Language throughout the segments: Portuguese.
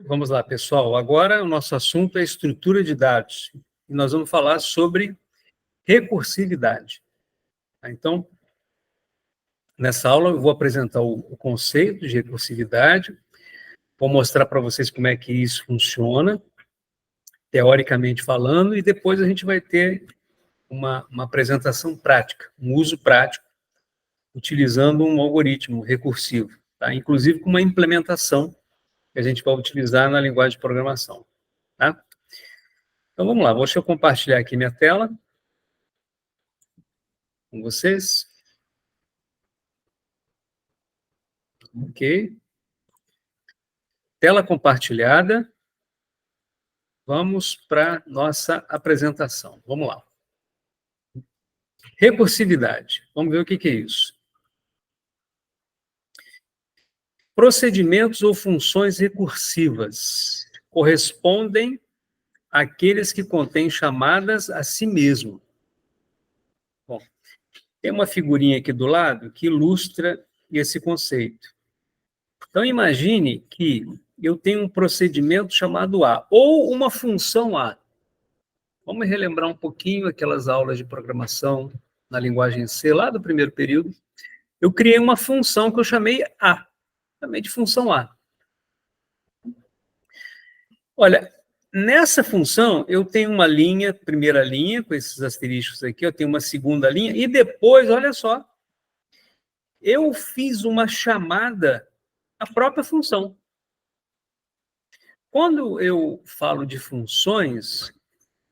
Vamos lá, pessoal. Agora o nosso assunto é estrutura de dados. E nós vamos falar sobre recursividade. Então, nessa aula eu vou apresentar o conceito de recursividade, vou mostrar para vocês como é que isso funciona, teoricamente falando, e depois a gente vai ter uma apresentação prática, um uso prático, utilizando um algoritmo recursivo, tá? Inclusive com uma implementação que a gente vai utilizar na linguagem de programação. Tá? Então, vamos lá. Deixa eu compartilhar aqui minha tela com vocês. Ok. Tela compartilhada. Vamos para a nossa apresentação. Vamos lá. Recursividade. Vamos ver o que é isso. Procedimentos ou funções recursivas correspondem àqueles que contêm chamadas a si mesmo. Bom, tem uma figurinha aqui do lado que ilustra esse conceito. Então, imagine que eu tenho um procedimento chamado A, ou uma função A. Vamos relembrar um pouquinho aquelas aulas de programação na linguagem C, lá do primeiro período. Eu criei uma função que eu chamei A, chamei de função A. Olha, nessa função, eu tenho uma linha, primeira linha, com esses asteriscos aqui, eu tenho uma segunda linha, e depois, olha só, eu fiz uma chamada à própria função. Quando eu falo de funções,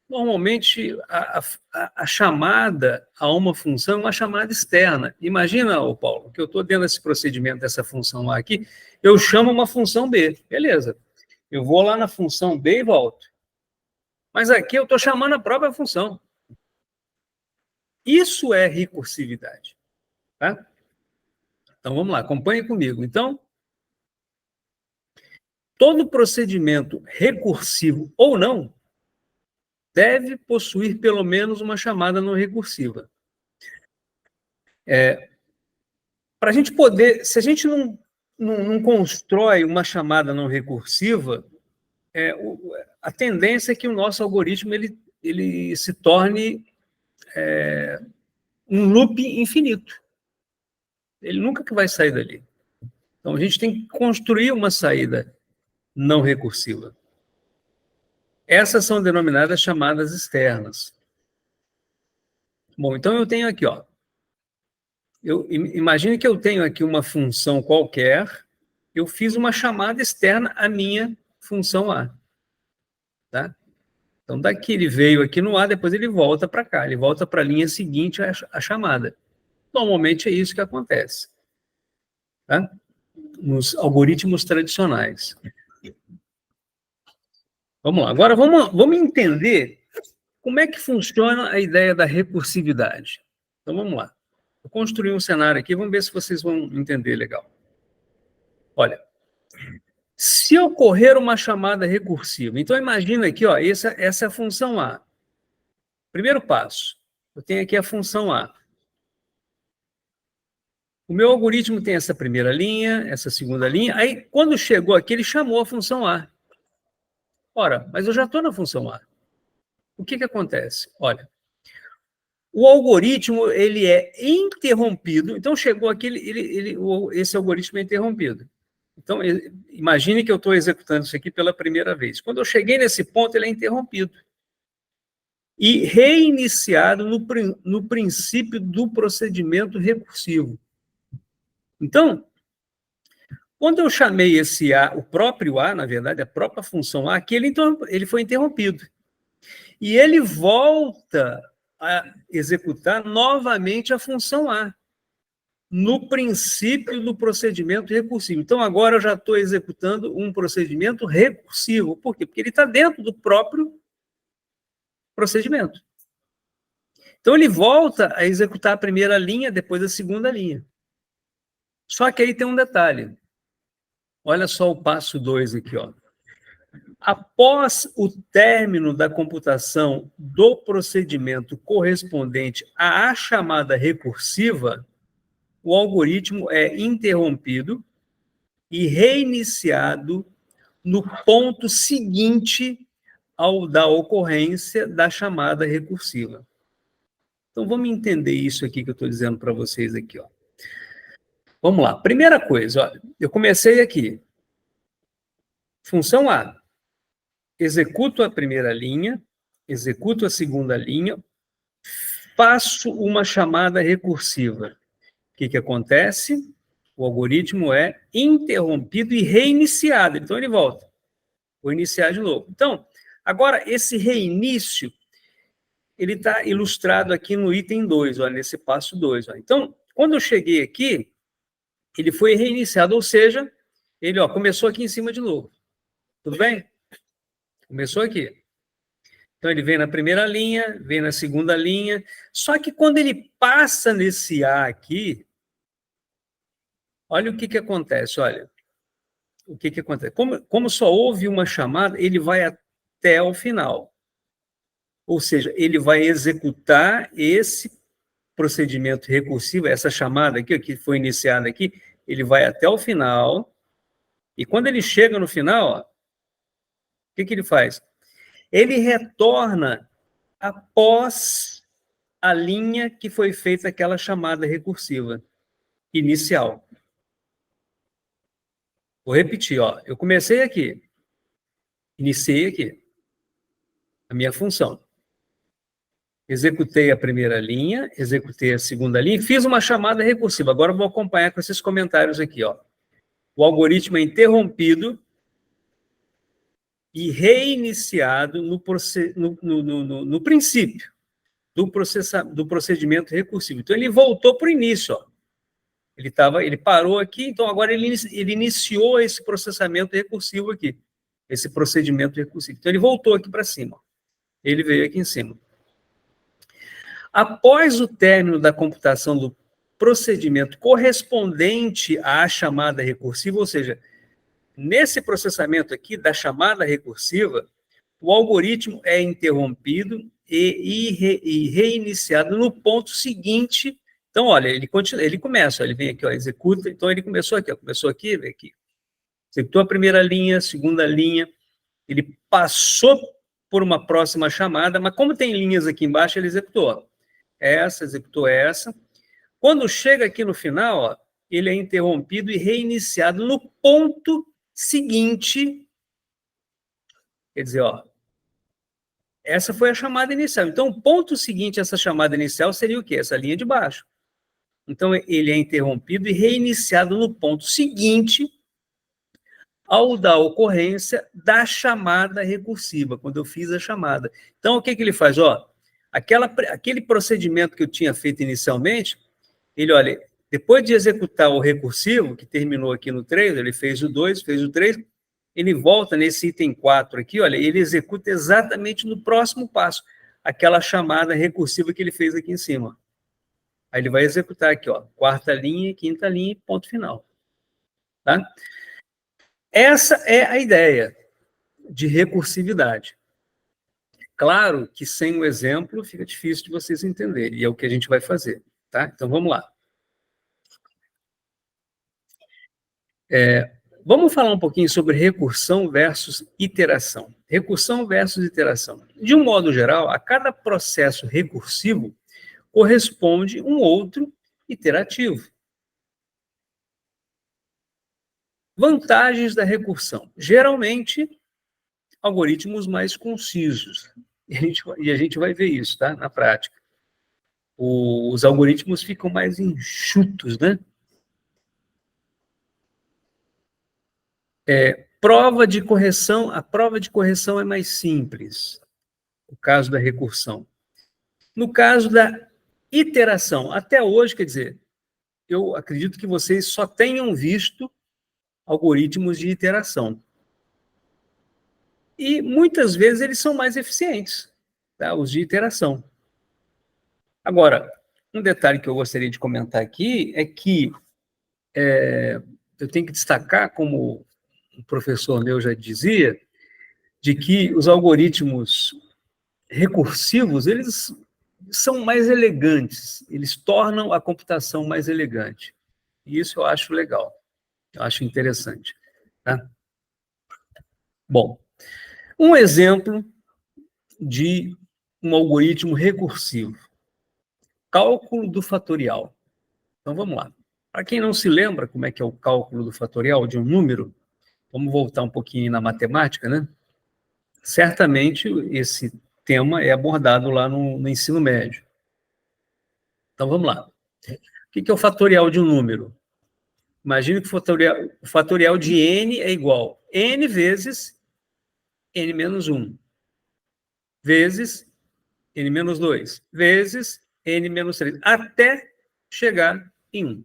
normalmente a chamada a uma função é uma chamada externa. Imagina, Paulo, que eu estou dentro desse procedimento, dessa função A aqui, eu chamo uma função B, beleza. Eu vou lá na função B e volto. Mas aqui eu estou chamando a própria função. Isso é recursividade. Tá? Então, vamos lá, acompanhe comigo. Então, todo procedimento recursivo ou não deve possuir pelo menos uma chamada não recursiva. Para a gente poder, se a gente não constrói uma chamada não recursiva, a tendência é que o nosso algoritmo ele se torne um loop infinito. Ele nunca que vai sair dali. Então, a gente tem que construir uma saída não recursiva. Essas são denominadas chamadas externas. Bom, então eu tenho aqui, ó. Imagine que eu tenho aqui uma função qualquer, eu fiz uma chamada externa à minha função A. Tá? Então, daqui ele veio aqui no A, depois ele volta para cá, ele volta para a linha seguinte a chamada. Normalmente é isso que acontece. Tá? Nos algoritmos tradicionais. Vamos lá, agora vamos entender como é que funciona a ideia da recursividade. Então, vamos lá. Vou construir um cenário aqui, vamos ver se vocês vão entender legal. Olha, se ocorrer uma chamada recursiva, então imagina aqui, ó, essa é a função A. Primeiro passo, eu tenho aqui a função A. O meu algoritmo tem essa primeira linha, essa segunda linha, aí quando chegou aqui, ele chamou a função A. Ora, mas eu já estou na função A. O que acontece? Olha, o algoritmo ele é interrompido, então chegou aqui, esse algoritmo é interrompido. Então, imagine que eu estou executando isso aqui pela primeira vez. Quando eu cheguei nesse ponto, ele é interrompido. E reiniciado no princípio do procedimento recursivo. Então, quando eu chamei esse A, o próprio A, na verdade, a própria função A, aqui ele foi interrompido. E ele volta a executar novamente a função A, no princípio do procedimento recursivo. Então, agora eu já estou executando um procedimento recursivo. Por quê? Porque ele está dentro do próprio procedimento. Então, ele volta a executar a primeira linha, depois a segunda linha. Só que aí tem um detalhe. Olha só o passo 2 aqui, ó. Após o término da computação do procedimento correspondente à chamada recursiva, o algoritmo é interrompido e reiniciado no ponto seguinte ao da ocorrência da chamada recursiva. Então, vamos entender isso aqui que eu estou dizendo para vocês aqui, ó. Vamos lá. Primeira coisa, ó, eu comecei aqui. Função A. Executo a primeira linha, executo a segunda linha, faço uma chamada recursiva. O que acontece? O algoritmo é interrompido e reiniciado. Então, ele volta. Vou iniciar de novo. Então, agora, esse reinício, ele está ilustrado aqui no item 2, ó, nesse passo 2. Então, quando eu cheguei aqui, ele foi reiniciado, ou seja, ele começou aqui em cima de novo. Tudo bem? Começou aqui. Então, ele vem na primeira linha, vem na segunda linha, só que quando ele passa nesse A aqui, olha o que acontece, olha. O que acontece? Como só houve uma chamada, ele vai até o final. Ou seja, ele vai executar esse procedimento recursivo, essa chamada aqui, que foi iniciada aqui, ele vai até o final, e quando ele chega no final, ó, o que ele faz? Ele retorna após a linha que foi feita aquela chamada recursiva inicial. Vou repetir, ó. Eu comecei aqui, iniciei aqui a minha função. Executei a primeira linha, executei a segunda linha e fiz uma chamada recursiva. Agora eu vou acompanhar com esses comentários aqui, ó. O algoritmo é interrompido e reiniciado no princípio do procedimento recursivo. Então, ele voltou para o início, ó. Ele parou aqui, então agora ele iniciou esse processamento recursivo aqui, esse procedimento recursivo. Então, ele voltou aqui para cima. Ele veio aqui em cima. Após o término da computação do procedimento correspondente à chamada recursiva, ou seja, nesse processamento aqui da chamada recursiva, o algoritmo é interrompido e reiniciado no ponto seguinte. Então, olha, ele começa, ele vem aqui, ó, executa, então ele começou aqui, ó, começou aqui, veio aqui. Executou a primeira linha, segunda linha, ele passou por uma próxima chamada, mas como tem linhas aqui embaixo, ele executou essa, executou essa. Quando chega aqui no final, ó, ele é interrompido e reiniciado no ponto seguinte. Quer dizer, ó, essa foi a chamada inicial. Então, o ponto seguinte a essa chamada inicial seria o quê? Essa linha de baixo. Então, ele é interrompido e reiniciado no ponto seguinte ao da ocorrência da chamada recursiva, quando eu fiz a chamada. Então, o que ele faz? Ó, aquele procedimento que eu tinha feito inicialmente, ele, olha, depois de executar o recursivo, que terminou aqui no 3, ele fez o 2, fez o 3, ele volta nesse item 4 aqui, olha, ele executa exatamente no próximo passo, aquela chamada recursiva que ele fez aqui em cima. Aí ele vai executar aqui, ó, quarta linha, quinta linha, ponto final. Tá? Essa é a ideia de recursividade. Claro que sem o exemplo fica difícil de vocês entenderem, e é o que a gente vai fazer. Tá? Então, vamos lá. Vamos falar um pouquinho sobre recursão versus iteração. Recursão versus iteração. De um modo geral, a cada processo recursivo corresponde um outro iterativo. Vantagens da recursão. Geralmente, algoritmos mais concisos. E a gente vai ver isso, tá? Na prática. Os algoritmos ficam mais enxutos, né? Prova de correção, a prova de correção é mais simples, no caso da recursão. No caso da iteração, até hoje, quer dizer, eu acredito que vocês só tenham visto algoritmos de iteração. E muitas vezes eles são mais eficientes, tá? Os de iteração. Agora, um detalhe que eu gostaria de comentar aqui é que eu tenho que destacar, como um professor meu já dizia, de que os algoritmos recursivos, eles são mais elegantes, eles tornam a computação mais elegante. E isso eu acho legal, eu acho interessante. Tá? Bom, um exemplo de um algoritmo recursivo. Cálculo do fatorial. Então, vamos lá. Para quem não se lembra como é que é o cálculo do fatorial de um número, vamos voltar um pouquinho na matemática, né? Certamente esse tema é abordado lá no ensino médio. Então, vamos lá. O que é o fatorial de um número? Imagine que o fatorial de n é igual a n vezes n menos 1, vezes n menos 2, vezes n menos 3, até chegar em 1.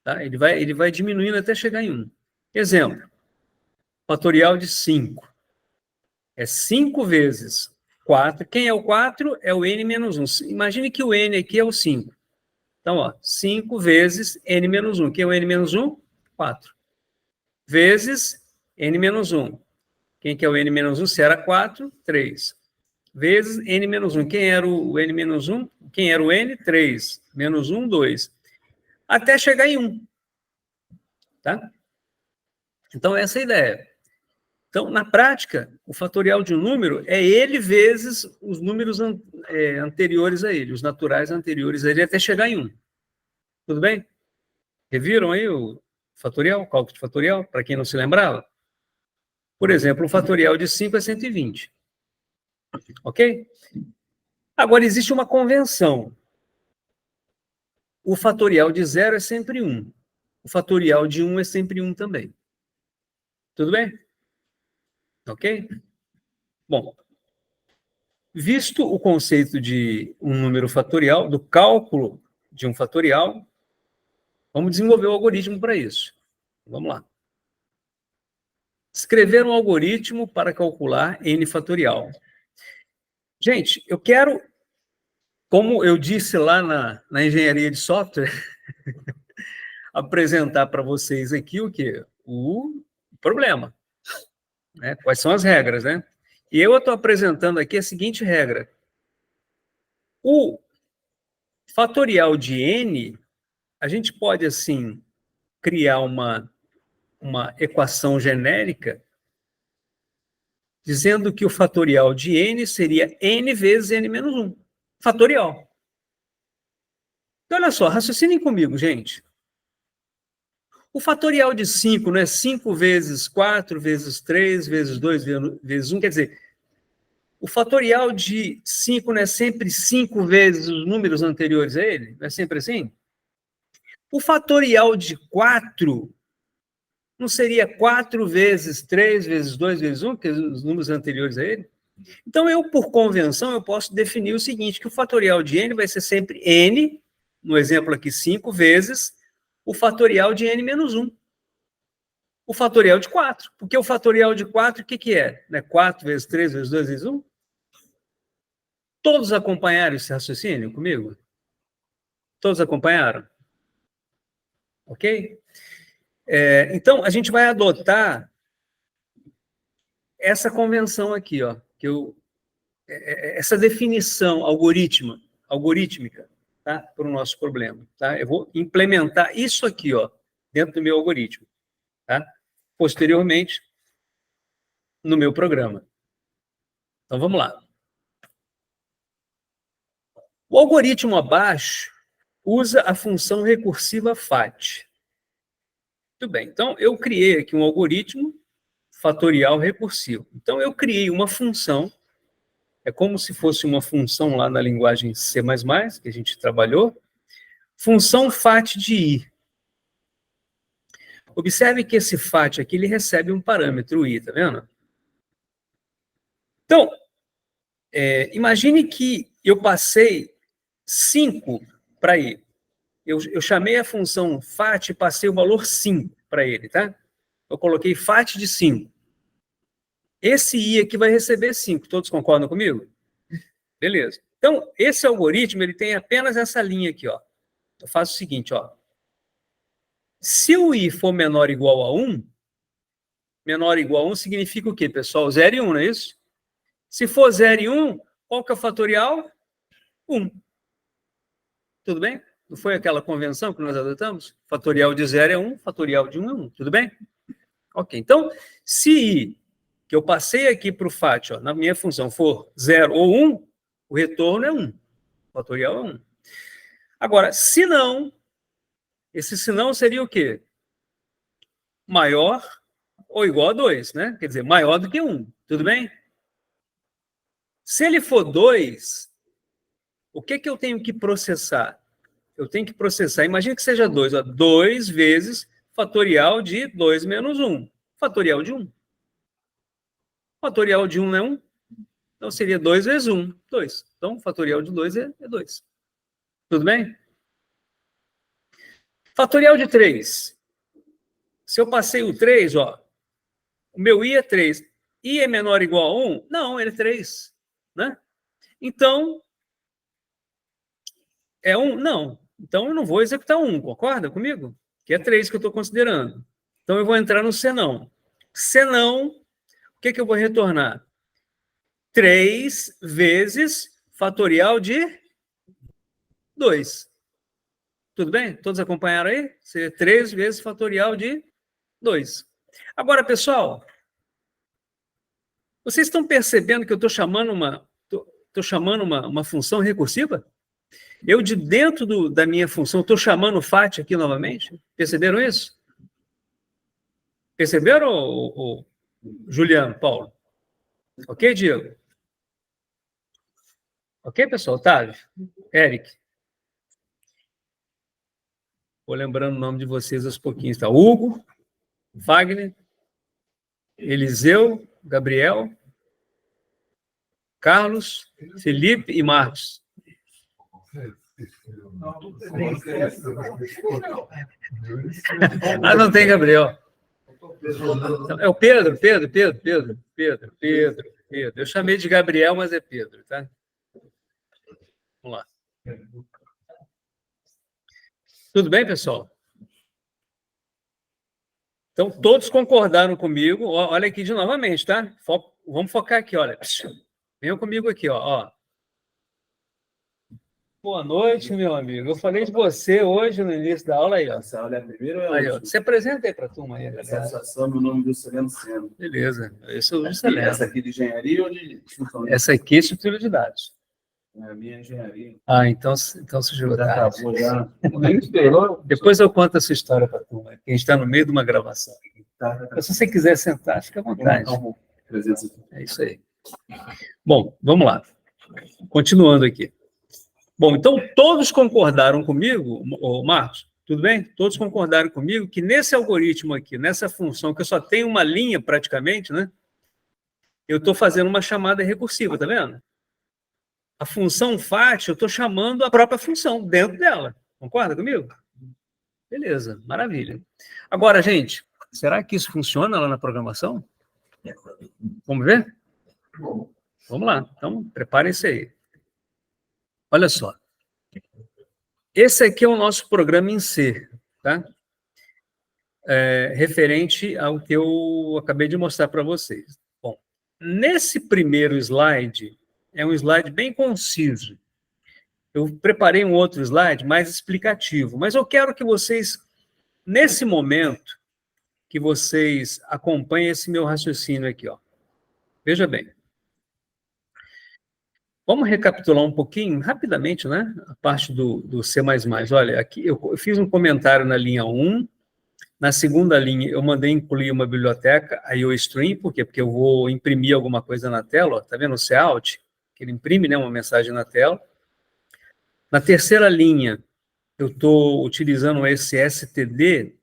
Tá? Ele vai diminuindo até chegar em 1. Exemplo, fatorial de 5. É 5 vezes 4. Quem é o 4? É o n menos 1. Imagine que o n aqui é o 5. Então, ó, 5 vezes n menos 1. Quem é o n menos 1? 4. Vezes n menos 1. Quem que é o n menos 1? Se era 4, 3. Vezes n menos 1. Quem era o n menos 1? Quem era o n? 3. Menos 1, 2. Até chegar em 1. Tá? Então, essa é a ideia. Então, na prática, o fatorial de um número é ele vezes os números anteriores a ele, os naturais anteriores a ele, até chegar em 1. Tudo bem? Reviram aí o fatorial, o cálculo de fatorial, para quem não se lembrava? Por exemplo, o fatorial de 5 é 120. Ok? Agora, existe uma convenção. O fatorial de 0 é sempre 1. O fatorial de 1 é sempre 1 também. Tudo bem? Ok? Bom, visto o conceito de um número fatorial, do cálculo de um fatorial, vamos desenvolver um algoritmo para isso. Vamos lá. Escrever um algoritmo para calcular n fatorial. Gente, eu quero, como eu disse lá na engenharia de software, apresentar para vocês aqui o quê? O problema. Né? Quais são as regras, né? E eu estou apresentando aqui a seguinte regra. O fatorial de n, a gente pode, assim, criar uma equação genérica dizendo que o fatorial de n seria n vezes n menos 1. Fatorial. Então, olha só, raciocinem comigo, gente. O fatorial de 5 não é 5 vezes 4, vezes 3, vezes 2, vezes 1. Quer dizer, o fatorial de 5 não é sempre 5 vezes os números anteriores a ele? Não é sempre assim? O fatorial de 4 não seria 4 vezes 3, vezes 2, vezes 1, que é os números anteriores a ele? Então, eu, por convenção, eu posso definir o seguinte, que o fatorial de n vai ser sempre n, no exemplo aqui, 5 vezes o fatorial de n menos 1. O fatorial de 4. Porque o fatorial de 4, o que é? 4 vezes 3 vezes 2 vezes 1? Todos acompanharam esse raciocínio comigo? Todos acompanharam? Ok? Então, a gente vai adotar essa convenção aqui, ó, essa definição algorítmica, tá, para o nosso problema. Tá? Eu vou implementar isso aqui, ó, dentro do meu algoritmo, tá? Posteriormente, no meu programa. Então, vamos lá. O algoritmo abaixo usa a função recursiva FAT. Muito bem, então eu criei aqui um algoritmo fatorial recursivo. Então eu criei uma função, é como se fosse uma função lá na linguagem C++, que a gente trabalhou, função FAT de i. Observe que esse FAT aqui, ele recebe um parâmetro i, tá vendo? Então, imagine que eu passei 5 para i. Eu chamei a função FAT e passei o valor 5 para ele, tá? Eu coloquei FAT de 5. Esse i aqui vai receber 5. Todos concordam comigo? Beleza. Então, esse algoritmo, ele tem apenas essa linha aqui, ó. Eu faço o seguinte, ó. Se o i for menor ou igual a 1, menor ou igual a 1 significa o quê, pessoal? 0 e 1, não é isso? Se for 0 e 1, qual que é o fatorial? 1. Tudo bem? Não foi aquela convenção que nós adotamos? Fatorial de 0 é 1, fatorial de 1 é 1. Tudo bem? Ok, então, se I, que eu passei aqui para o FAT, ó, na minha função, for 0 ou 1, o retorno é 1. O fatorial é 1. Agora, se não, esse se não seria o quê? Maior ou igual a 2, né? Quer dizer, maior do que 1. Tudo bem? Se ele for 2, o que eu tenho que processar? Eu tenho que processar, imagina que seja 2, 2 vezes fatorial de 2 menos 1. Fatorial de 1. Fatorial de 1 é 1. Então seria 2 vezes 1, 2. Então, fatorial de 2 é 2. Tudo bem? Fatorial de 3. Se eu passei o 3, ó, o meu I é 3. I é menor ou igual a 1? Não, ele é 3. Né? Então, é 1? Não. Então, eu não vou executar 1, concorda comigo? Que é 3 que eu estou considerando. Então, eu vou entrar no senão. Senão, o que eu vou retornar? 3 vezes fatorial de 2. Tudo bem? Todos acompanharam aí? Seria 3 vezes fatorial de 2. Agora, pessoal, vocês estão percebendo que eu estou chamando uma função recursiva? Eu, de dentro da minha função, estou chamando o FAT aqui novamente? Perceberam isso? Perceberam, Juliano, Paulo? Ok, Diego? Ok, pessoal? Otávio? Eric? Vou lembrando o nome de vocês aos pouquinhos. Tá? Hugo, Wagner, Eliseu, Gabriel, Carlos, Felipe e Marcos. Ah, não tem Gabriel. É o Pedro. Eu chamei de Gabriel, mas é Pedro, tá? Vamos lá. Tudo bem, pessoal? Então, todos concordaram comigo. Olha aqui de novamente, tá? Vamos focar aqui, olha. Venham comigo aqui, ó. Boa noite, meu amigo. Eu falei de você hoje no início da aula aí, ó. Essa aula é a primeira ou é a Aí, ó. última? Se apresenta aí para a turma aí, galera. Satisfação, meu nome é Juscelino Sena. Beleza. Eu sou o Juscelino. Essa aqui de engenharia ou de... Essa aqui é estrutura de dados. É a minha engenharia. Ah, então se jogou Já tarde. acabou, já. Nem esperou. Depois eu conto essa história para a turma, que a gente está no meio de uma gravação. Tá. Mas se você quiser sentar, fica à vontade. Então, presença aqui. É isso aí. Bom, vamos lá. Continuando aqui. Bom, então todos concordaram comigo, Marcos, tudo bem? Todos concordaram comigo que nesse algoritmo aqui, nessa função, que eu só tenho uma linha praticamente, né? Eu estou fazendo uma chamada recursiva, tá vendo? A função FAT, eu estou chamando a própria função dentro dela. Concorda comigo? Beleza, maravilha. Agora, gente, será que isso funciona lá na programação? Vamos ver? Vamos lá. Então, preparem-se aí. Olha só. Esse aqui é o nosso programa em C, tá? Referente ao que eu acabei de mostrar para vocês. Bom, nesse primeiro slide, é um slide bem conciso. Eu preparei um outro slide mais explicativo, mas eu quero que vocês, nesse momento, que vocês acompanhem esse meu raciocínio aqui, ó. Veja bem. Vamos recapitular um pouquinho, rapidamente, né? A parte do C++. Olha, aqui eu fiz um comentário na linha 1, na segunda linha eu mandei incluir uma biblioteca, a IOStream, por quê? Porque eu vou imprimir alguma coisa na tela, ó, tá vendo o Cout? Que ele imprime, né, uma mensagem na tela. Na terceira linha, eu estou utilizando esse std,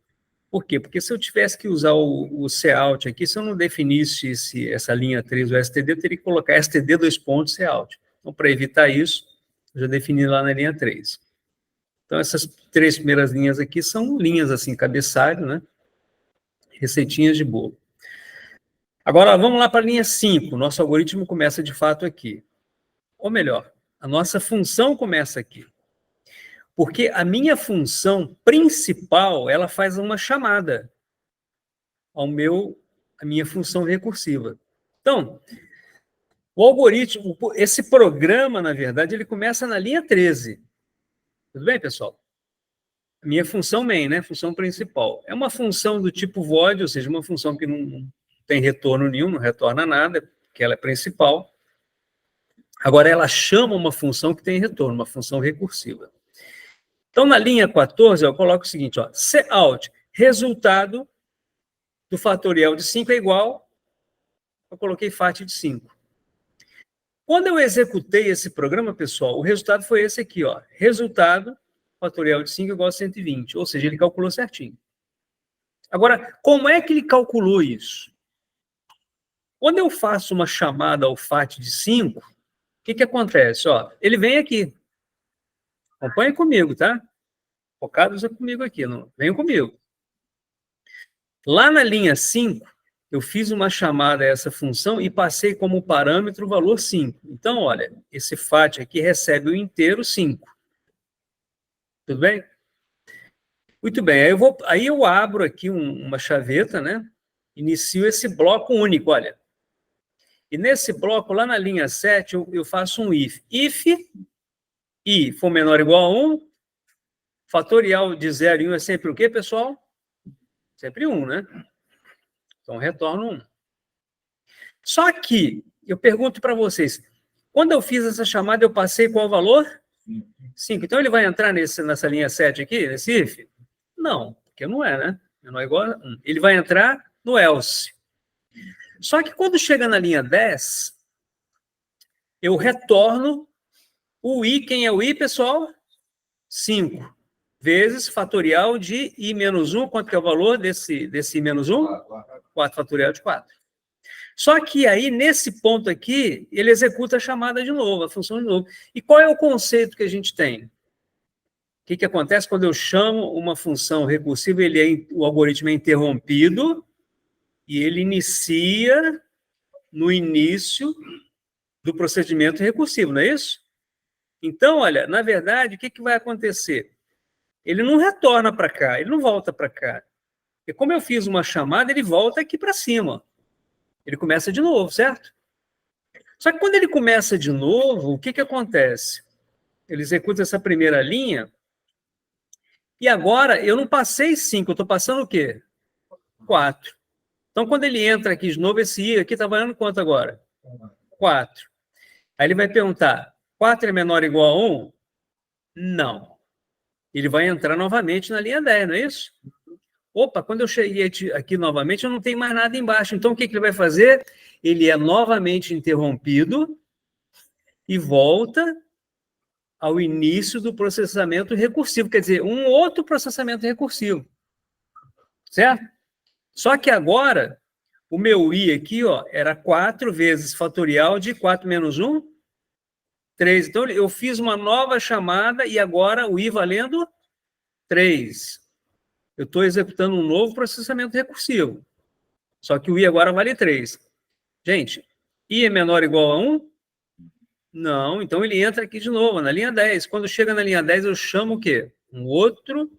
por quê? Porque se eu tivesse que usar o Cout aqui, se eu não definisse essa linha 3 do std, eu teria que colocar std : Cout. Então, para evitar isso, eu já defini lá na linha 3. Então, essas 3 primeiras linhas aqui são linhas assim, cabeçalho, né? Receitinhas de bolo. Agora, vamos lá para a linha 5. Nosso algoritmo começa, de fato, aqui. Ou melhor, a nossa função começa aqui. Porque a minha função principal, ela faz uma chamada a minha função recursiva. Então, o algoritmo, esse programa, na verdade, ele começa na linha 13. Tudo bem, pessoal? minha função main, né? Função principal. É uma função do tipo void, ou seja, uma função que não tem retorno nenhum, não retorna nada, porque ela é principal. Agora, ela chama uma função que tem retorno, uma função recursiva. Então, na linha 14, eu coloco o seguinte, ó, cout, resultado do fatorial de 5 é igual, eu coloquei fat de 5. Quando eu executei esse programa, pessoal, o resultado foi esse aqui, ó, resultado fatorial de 5 igual a 120, ou seja, ele calculou certinho. Agora, como é que ele calculou isso? Quando eu faço uma chamada ao fat de 5, o que acontece? Ó, ele vem aqui. Acompanhe comigo, tá? Focados comigo aqui, não? Venham comigo. Lá na linha 5, eu fiz uma chamada a essa função e passei como parâmetro o valor 5. Então, olha, esse fat aqui recebe o inteiro 5. Tudo bem? Muito bem, aí eu abro aqui uma chaveta, né? Inicio esse bloco único, olha. E nesse bloco, lá na linha 7, eu faço um if. If i for menor ou igual a 1, fatorial de 0 e 1 é sempre o quê, pessoal? Sempre 1, né? Então, retorno 1. Só que, eu pergunto para vocês, quando eu fiz essa chamada, eu passei qual valor? 5. Então, ele vai entrar nessa linha 7 aqui, nesse if? Não, porque não é, né? Menor ou igual a 1. Ele vai entrar no else. Só que quando chega na linha 10, eu retorno o i. Quem é o i, pessoal? 5 vezes fatorial de i menos 1. Quanto que é o valor desse i menos 1? 4 fatorial de 4. Só que aí, nesse ponto aqui, ele executa a chamada de novo, a função de novo. E qual é o conceito que a gente tem? O que acontece quando eu chamo uma função recursiva? O algoritmo é interrompido e ele inicia no início do procedimento recursivo, não é isso? Então, olha, na verdade, o que vai acontecer? Ele não retorna para cá, ele não volta para cá. E como eu fiz uma chamada, ele volta aqui para cima. Ele começa de novo, certo? Só que quando ele começa de novo, o que acontece? Ele executa essa primeira linha e agora eu não passei 5, eu estou passando o quê? 4. Então, quando ele entra aqui de novo, esse i aqui está valendo quanto agora? 4. Aí ele vai perguntar, 4 é menor ou igual a 1? Não. Ele vai entrar novamente na linha 10, não é isso? Opa, quando eu cheguei aqui novamente, eu não tenho mais nada embaixo. Então, o que ele vai fazer? Ele é novamente interrompido e volta ao início do processamento recursivo. Quer dizer, um outro processamento recursivo. Certo? Só que agora, o meu i aqui, ó, era 4 vezes fatorial de 4 menos 1, 3. Então, eu fiz uma nova chamada e agora o i valendo 3. Eu estou executando um novo processamento recursivo. Só que o i agora vale 3. Gente, i é menor ou igual a 1? Não, então ele entra aqui de novo, na linha 10. Quando chega na linha 10, eu chamo o quê? Um outro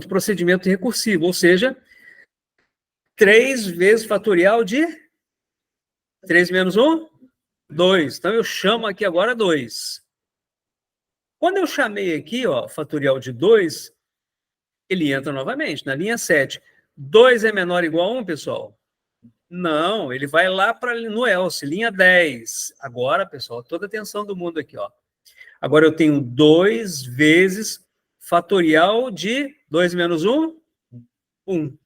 procedimento recursivo, ou seja, 3 vezes fatorial de 3 menos 1? 2. Então eu chamo aqui agora 2. Quando eu chamei aqui, ó, fatorial de 2, ele entra novamente, na linha 7. 2 é menor ou igual a 1, pessoal? Não, ele vai lá no else, linha 10. Agora, pessoal, toda a atenção do mundo aqui, ó. Agora eu tenho 2 vezes fatorial de 2 menos 1? 1.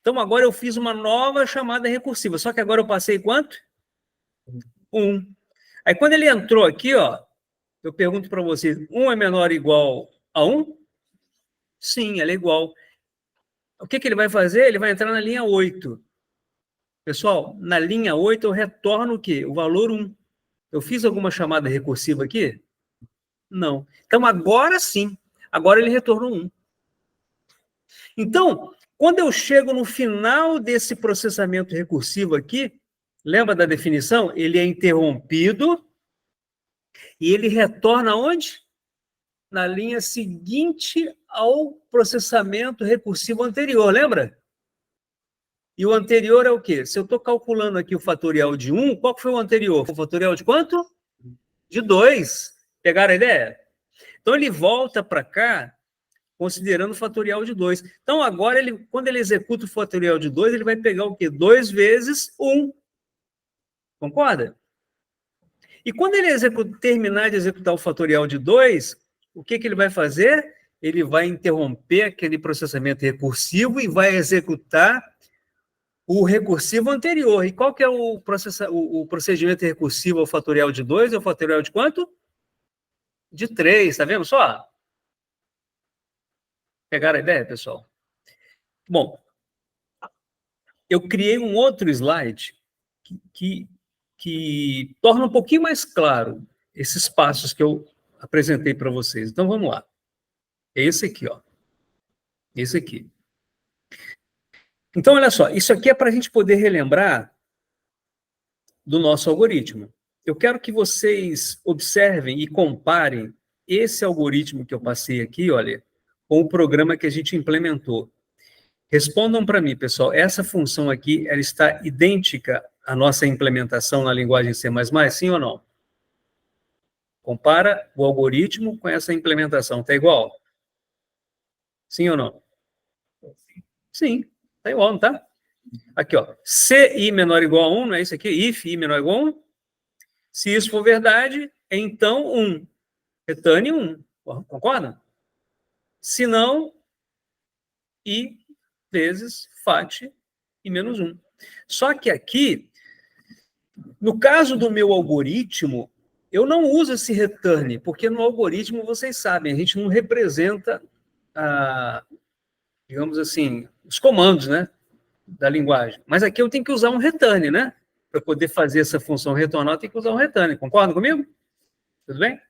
Então, agora eu fiz uma nova chamada recursiva, só que agora eu passei quanto? 1. Aí, quando ele entrou aqui, ó, eu pergunto para vocês, 1 é menor ou igual a 1? Sim, ela é igual. O que ele vai fazer? Ele vai entrar na linha 8. Pessoal, na linha 8 eu retorno o quê? O valor 1. Eu fiz alguma chamada recursiva aqui? Não. Então, agora sim. Agora ele retornou 1. Então, quando eu chego no final desse processamento recursivo aqui, lembra da definição? Ele é interrompido e ele retorna onde? Na linha seguinte ao processamento recursivo anterior, lembra? E o anterior é o quê? Se eu estou calculando aqui o fatorial de 1, qual foi o anterior? O fatorial de quanto? De 2. Pegaram a ideia? Então, ele volta para cá, considerando o fatorial de 2. Então, agora, quando ele executa o fatorial de 2, ele vai pegar o quê? 2 vezes 1. Concorda? E quando ele terminar de executar o fatorial de 2, o que ele vai fazer? Ele vai interromper aquele processamento recursivo e vai executar o recursivo anterior. E qual que é o procedimento recursivo ao fatorial de 2? É o fatorial de quanto? De 3, tá vendo só? Pegaram a ideia, pessoal? Bom, eu criei um outro slide que torna um pouquinho mais claro esses passos que eu apresentei para vocês. Então, vamos lá. É esse aqui, ó. Esse aqui. Então, olha só, isso aqui é para a gente poder relembrar do nosso algoritmo. Eu quero que vocês observem e comparem esse algoritmo que eu passei aqui, olha, com o programa que a gente implementou. Respondam para mim, pessoal, essa função aqui, ela está idêntica à nossa implementação na linguagem C++, sim ou não? Compara o algoritmo com essa implementação, está igual? Sim ou não? Sim, está igual, não está? Aqui, ó, se i menor ou igual a 1, não é isso aqui? If i menor ou igual a 1. Se isso for verdade, então 1. Returne 1. Concorda? Se não, i vezes fat e menos 1. Só que aqui, no caso do meu algoritmo, eu não uso esse return, porque no algoritmo, vocês sabem, a gente não representa, digamos assim, os comandos, né, da linguagem. Mas aqui eu tenho que usar um return, né? Para poder fazer essa função retornar, eu tenho que usar um return. Concorda comigo? Tudo bem?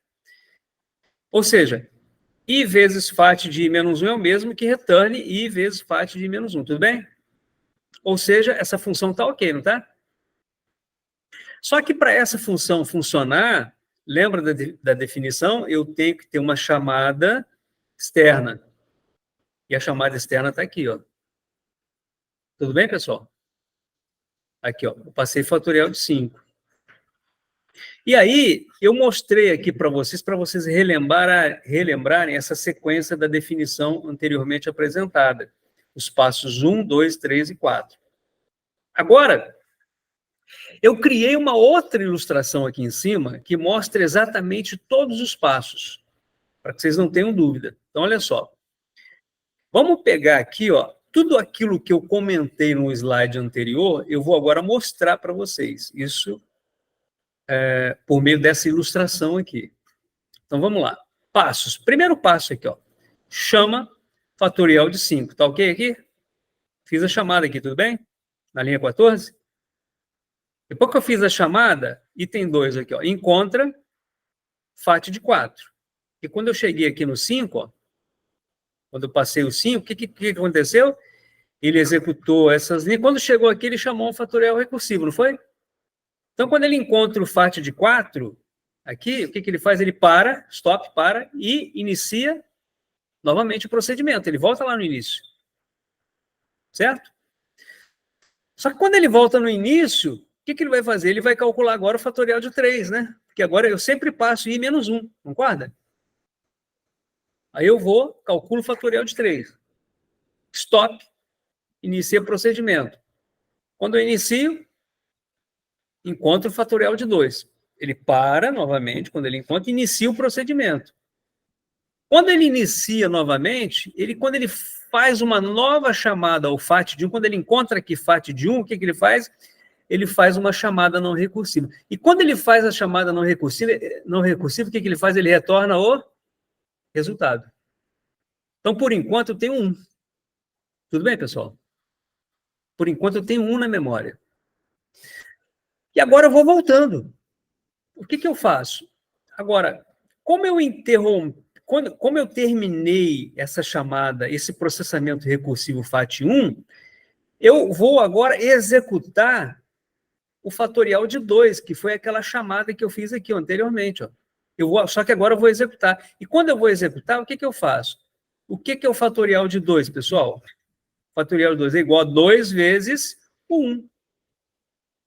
Ou seja, i vezes fat de i menos 1 é o mesmo que return i vezes fat de i menos 1. Tudo bem? Ou seja, essa função está ok, não está? Só que para essa função funcionar, lembra da definição? Eu tenho que ter uma chamada externa. E a chamada externa está aqui, ó. Tudo bem, pessoal? Aqui, ó. Eu passei fatorial de 5. E aí, eu mostrei aqui para vocês relembrarem essa sequência da definição anteriormente apresentada. Os passos 1, 2, 3 e 4. Agora, eu criei uma outra ilustração aqui em cima que mostra exatamente todos os passos, para que vocês não tenham dúvida. Então, olha só. Vamos pegar aqui, ó, tudo aquilo que eu comentei no slide anterior, eu vou agora mostrar para vocês. Isso por meio dessa ilustração aqui. Então, vamos lá. Passos. Primeiro passo aqui, ó. Chama fatorial de 5. Tá ok aqui? Fiz a chamada aqui, tudo bem? Na linha 14? Depois que eu fiz a chamada, item 2 aqui, ó. Encontra fat de 4. E quando eu cheguei aqui no 5, ó, quando eu passei o 5, o que aconteceu? Ele executou essas linhas. Quando chegou aqui, ele chamou um fatorial recursivo, não foi? Então, quando ele encontra o fat de 4, aqui, o que ele faz? Ele para, stop, para, e inicia novamente o procedimento. Ele volta lá no início. Certo? Só que quando ele volta no início, o que ele vai fazer? Ele vai calcular agora o fatorial de 3, né? Porque agora eu sempre passo i menos 1, concorda? Aí eu vou, calculo o fatorial de 3. Stop, inicia o procedimento. Quando eu inicio, encontro o fatorial de 2. Ele para novamente, quando ele encontra, inicia o procedimento. Quando ele inicia novamente, quando ele faz uma nova chamada ao fat de 1, quando ele encontra aqui fat de 1, o que ele faz? Ele faz uma chamada não recursiva. E quando ele faz a chamada não recursiva, o que ele faz? Ele retorna o resultado. Então, por enquanto, eu tenho 1. Tudo bem, pessoal? Por enquanto, eu tenho 1 na memória. E agora eu vou voltando. O que eu faço? Agora, como eu terminei essa chamada, esse processamento recursivo FAT1, eu vou agora executar o fatorial de 2, que foi aquela chamada que eu fiz aqui anteriormente. Ó. Só que agora eu vou executar. E quando eu vou executar, o que eu faço? O que é o fatorial de 2, pessoal? O fatorial de 2 é igual a 2 vezes o 1.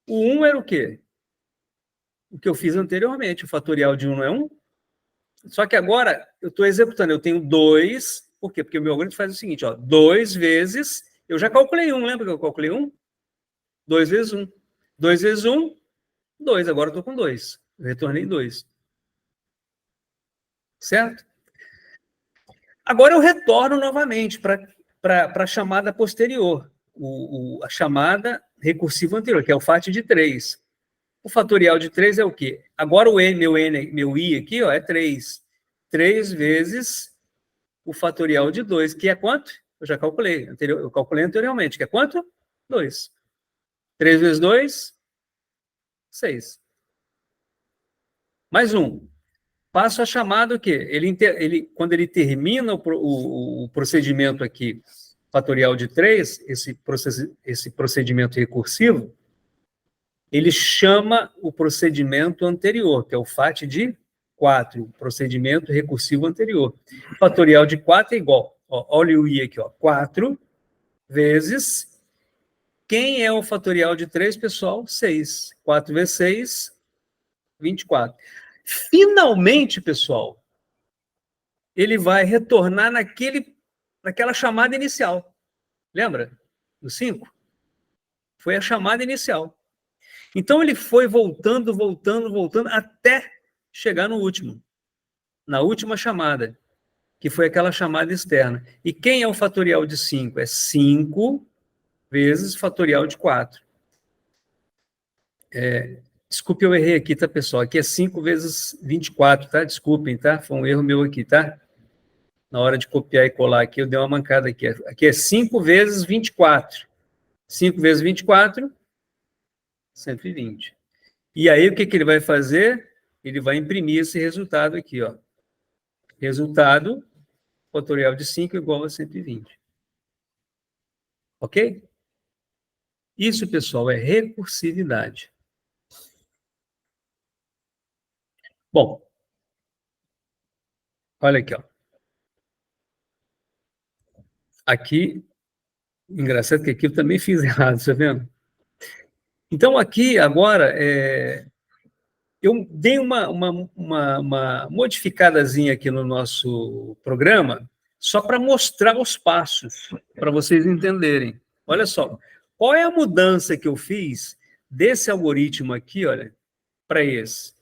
O 1 era o quê? O que eu fiz anteriormente. O fatorial de 1 não é 1? Só que agora eu estou executando, eu tenho 2, por quê? Porque o meu algoritmo faz o seguinte, ó, 2 vezes, eu já calculei 1, lembra que eu calculei 1? 2 vezes 1. 2 vezes 1, 2, agora eu estou com 2. Eu retornei 2. Certo? Agora eu retorno novamente para a chamada posterior, a chamada recursiva anterior, que é o FAT de 3. O fatorial de 3 é o quê? Agora o meu I aqui, ó, é 3. 3 vezes o fatorial de 2, que é quanto? Eu já calculei, eu calculei anteriormente, que é quanto? 2. 3 vezes 2, 6. Mais um. Passo a chamada o quê? Quando ele termina o procedimento aqui, fatorial de 3, esse procedimento recursivo, ele chama o procedimento anterior, que é o FAT de 4, o procedimento recursivo anterior. O fatorial de 4 é igual, ó, olha o I aqui, ó, 4 vezes, quem é o fatorial de 3, pessoal? 6. 4 vezes 6, 24. Finalmente, pessoal, ele vai retornar naquela chamada inicial. Lembra? Do 5? Foi a chamada inicial. Então, ele foi voltando, até chegar no último. Na última chamada, que foi aquela chamada externa. E quem é o fatorial de 5? É 5 vezes fatorial de 4. Desculpe, eu errei aqui, tá, pessoal? Aqui é 5 vezes 24, tá? Desculpem, tá? Foi um erro meu aqui, tá? Na hora de copiar e colar aqui, eu dei uma mancada aqui. Aqui é 5 vezes 24. 5 vezes 24, 120. E aí, o que ele vai fazer? Ele vai imprimir esse resultado aqui, ó. Resultado, fatorial de 5 igual a 120. Ok? Isso, pessoal, é recursividade. Bom, olha aqui, ó. Aqui, engraçado que aqui eu também fiz errado, tá vendo? Então, aqui, agora, eu dei uma modificadazinha aqui no nosso programa, só para mostrar os passos, para vocês entenderem. Olha só, qual é a mudança que eu fiz desse algoritmo aqui, olha, para esse?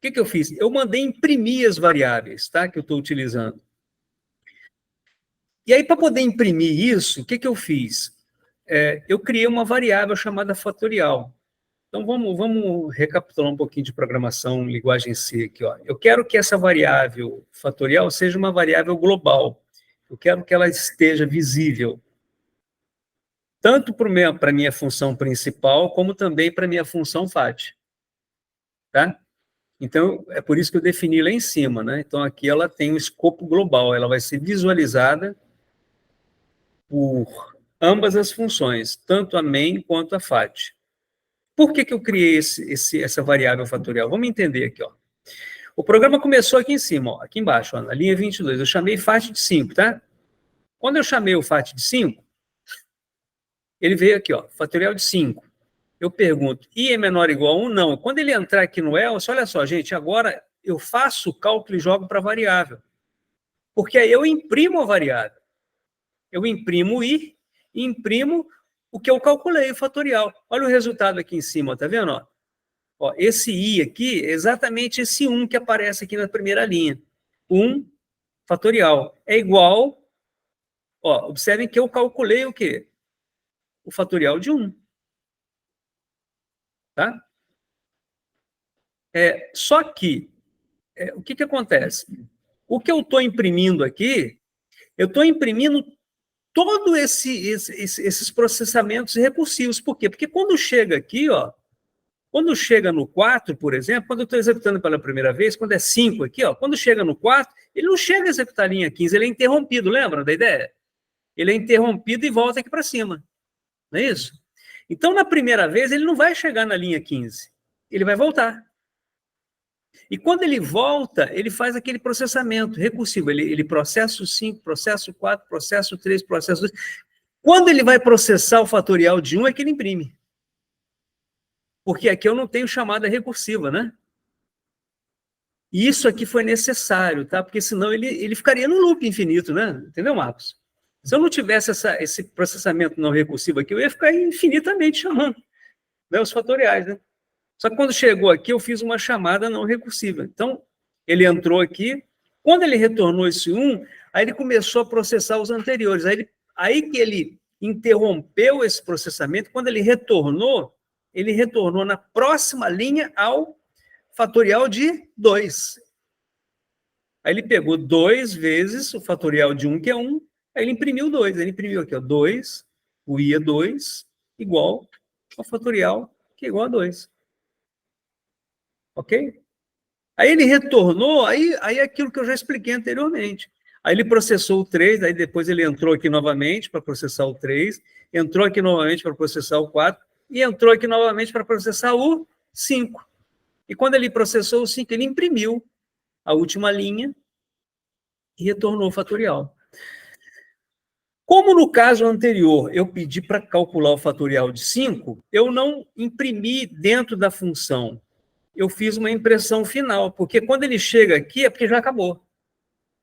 O que eu fiz? Eu mandei imprimir as variáveis, tá, que eu estou utilizando. E aí, para poder imprimir isso, o que eu fiz? Eu criei uma variável chamada fatorial. Então, vamos recapitular um pouquinho de programação linguagem C aqui. Ó. Eu quero que essa variável fatorial seja uma variável global. Eu quero que ela esteja visível, tanto para a minha função principal, como também para a minha função FAT. Tá? Então, é por isso que eu defini lá em cima. Né? Então, aqui ela tem um escopo global, ela vai ser visualizada por ambas as funções, tanto a main quanto a FAT. Por que eu criei essa variável fatorial? Vamos entender aqui. Ó. O programa começou aqui em cima, ó, aqui embaixo, ó, na linha 22. Eu chamei FAT de 5, tá? Quando eu chamei o FAT de 5, ele veio aqui, ó, fatorial de 5. Eu pergunto, I é menor ou igual a 1? Não. Quando ele entrar aqui no else, olha só, gente, agora eu faço o cálculo e jogo para a variável. Porque aí eu imprimo a variável. Eu imprimo o I e imprimo o que eu calculei, o fatorial. Olha o resultado aqui em cima, tá vendo? Ó, esse I aqui é exatamente esse 1 que aparece aqui na primeira linha. 1 fatorial é igual... Ó, observem que eu calculei o quê? O fatorial de 1. Tá? Só que, o que acontece? O que eu estou imprimindo aqui, eu estou imprimindo todos esses processamentos recursivos. Por quê? Porque quando chega aqui, ó, quando chega no 4, por exemplo, quando eu estou executando pela primeira vez, quando é 5 aqui, ó, quando chega no 4, ele não chega a executar a linha 15, ele é interrompido, lembra da ideia? Ele é interrompido e volta aqui para cima. Não é isso? Então, na primeira vez, ele não vai chegar na linha 15. Ele vai voltar. E quando ele volta, ele faz aquele processamento recursivo. Ele processa o 5, processa o 4, processa o 3, processa o 2. Quando ele vai processar o fatorial de 1, é que ele imprime. Porque aqui eu não tenho chamada recursiva, né? E isso aqui foi necessário, tá? Porque senão ele ficaria no loop infinito, né? Entendeu, Marcos? Se eu não tivesse esse processamento não recursivo aqui, eu ia ficar infinitamente chamando, né, os fatoriais, né? Só que quando chegou aqui, eu fiz uma chamada não recursiva. Então, ele entrou aqui, quando ele retornou esse 1, aí ele começou a processar os anteriores. Aí que ele interrompeu esse processamento, quando ele retornou na próxima linha ao fatorial de 2. Aí ele pegou 2 vezes o fatorial de 1, que é 1, aí ele imprimiu 2. Ele imprimiu aqui, ó, 2, o I é 2, igual ao fatorial, que é igual a 2. Ok? Aí ele retornou, aí é aquilo que eu já expliquei anteriormente. Aí ele processou o 3, aí depois ele entrou aqui novamente para processar o 3, entrou aqui novamente para processar o 4, e entrou aqui novamente para processar o 5. E quando ele processou o 5, ele imprimiu a última linha e retornou o fatorial. Como no caso anterior eu pedi para calcular o fatorial de 5, eu não imprimi dentro da função. Eu fiz uma impressão final, porque quando ele chega aqui é porque já acabou.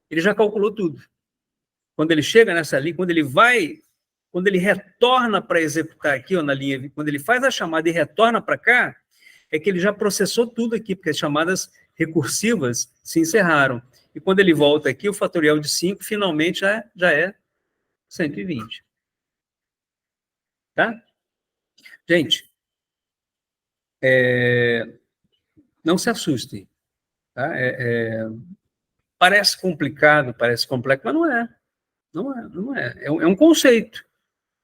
Ele já calculou tudo. Quando ele chega nessa linha, quando ele retorna para executar aqui, ó, na linha, quando ele faz a chamada e retorna para cá, é que ele já processou tudo aqui, porque as chamadas recursivas se encerraram. E quando ele volta aqui, o fatorial de 5 finalmente já é 120. Tá? Gente, não se assustem. Tá? Parece complicado, parece complexo, mas não é. Não é. É um conceito.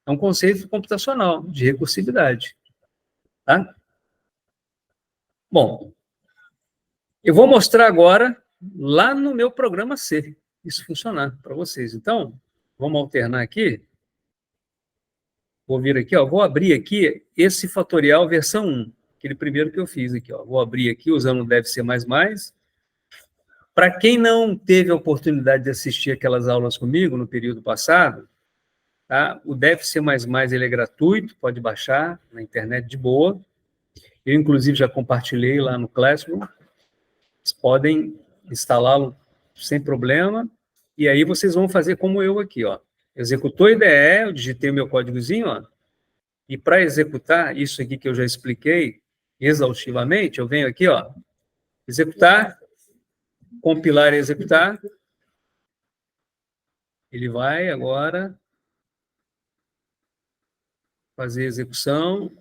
É um conceito computacional de recursividade. Tá? Bom, eu vou mostrar agora lá no meu programa C isso funcionar para vocês. Então, vamos alternar aqui. Vou vir aqui, ó, vou abrir aqui esse fatorial versão 1, aquele primeiro que eu fiz aqui. Ó. Vou abrir aqui usando o Deve Ser Mais Mais. Para quem não teve a oportunidade de assistir aquelas aulas comigo no período passado, tá? O Deve Ser Mais Mais ele é gratuito, pode baixar na internet de boa. Eu, inclusive, já compartilhei lá no Classroom. Vocês podem instalá-lo sem problema. E aí vocês vão fazer como eu aqui, ó. Executou IDE, eu digitei o meu códigozinho, ó. E para executar isso aqui que eu já expliquei exaustivamente, eu venho aqui, ó, executar, compilar e executar. Ele vai agora fazer a execução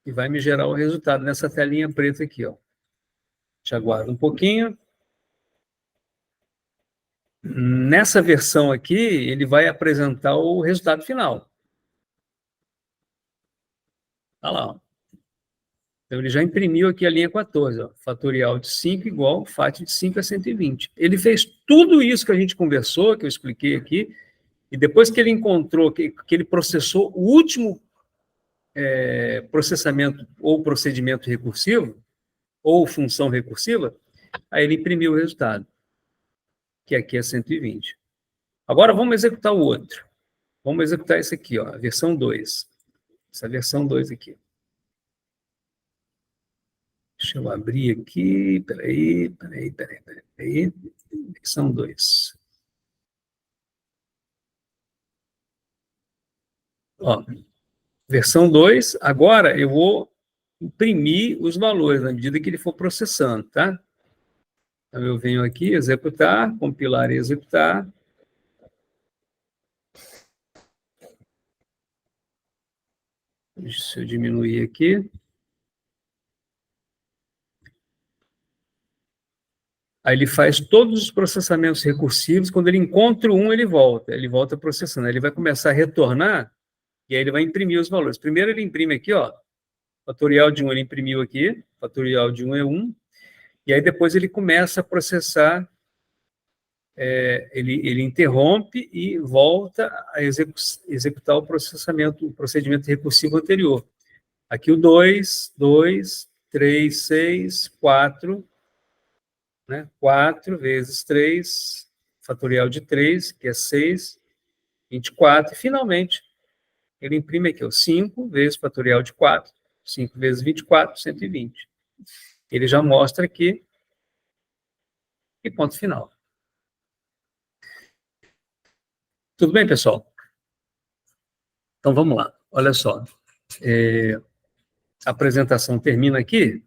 e vai me gerar o resultado nessa telinha preta aqui, ó. Te aguardo um pouquinho. Nessa versão aqui, ele vai apresentar o resultado final. Olha lá, ó. Então, ele já imprimiu aqui a linha 14, ó, fatorial de 5 igual FAT de 5 a 120. Ele fez tudo isso que a gente conversou, que eu expliquei aqui, e depois que ele encontrou, que ele processou o último processamento ou procedimento recursivo, ou função recursiva, aí ele imprimiu o resultado, que aqui é 120. Agora vamos executar o outro. Vamos executar esse aqui, ó, a versão 2. Essa versão 2 aqui. Deixa eu abrir aqui, peraí. Versão 2. Ó, versão 2, agora eu vou imprimir os valores na medida que ele for processando, tá? Então eu venho aqui, executar, compilar e executar. Deixa eu diminuir aqui. Aí ele faz todos os processamentos recursivos. Quando ele encontra um, ele volta processando. Aí ele vai começar a retornar e aí ele vai imprimir os valores. Primeiro ele imprime aqui, ó, fatorial de 1 ele imprimiu aqui, fatorial de 1 é 1, e aí depois ele começa a processar, ele interrompe e volta a executar o procedimento recursivo anterior. Aqui o 2, 3, 6, 4, né? 4 vezes 3, fatorial de 3, que é 6, 24, e finalmente ele imprime aqui o 5 vezes fatorial de 4, 5 vezes 24, 120. Ele já mostra aqui e ponto final. Tudo bem, pessoal? Então, vamos lá. Olha só. A apresentação termina aqui.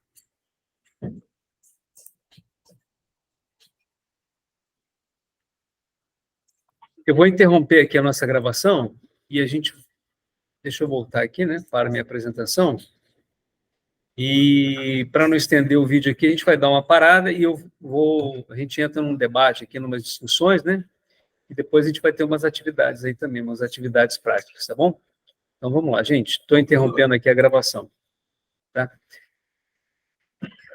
Eu vou interromper aqui a nossa gravação e a gente... Deixa eu voltar aqui, né, para a minha apresentação. E, para não estender o vídeo aqui, a gente vai dar uma parada e a gente entra num debate aqui, numas discussões, né? E depois a gente vai ter umas atividades aí também, umas atividades práticas, tá bom? Então, vamos lá, gente. Estou interrompendo aqui a gravação, tá?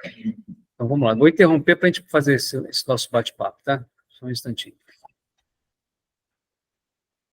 Então, vamos lá. Vou interromper para a gente fazer esse nosso bate-papo, tá? Só um instantinho.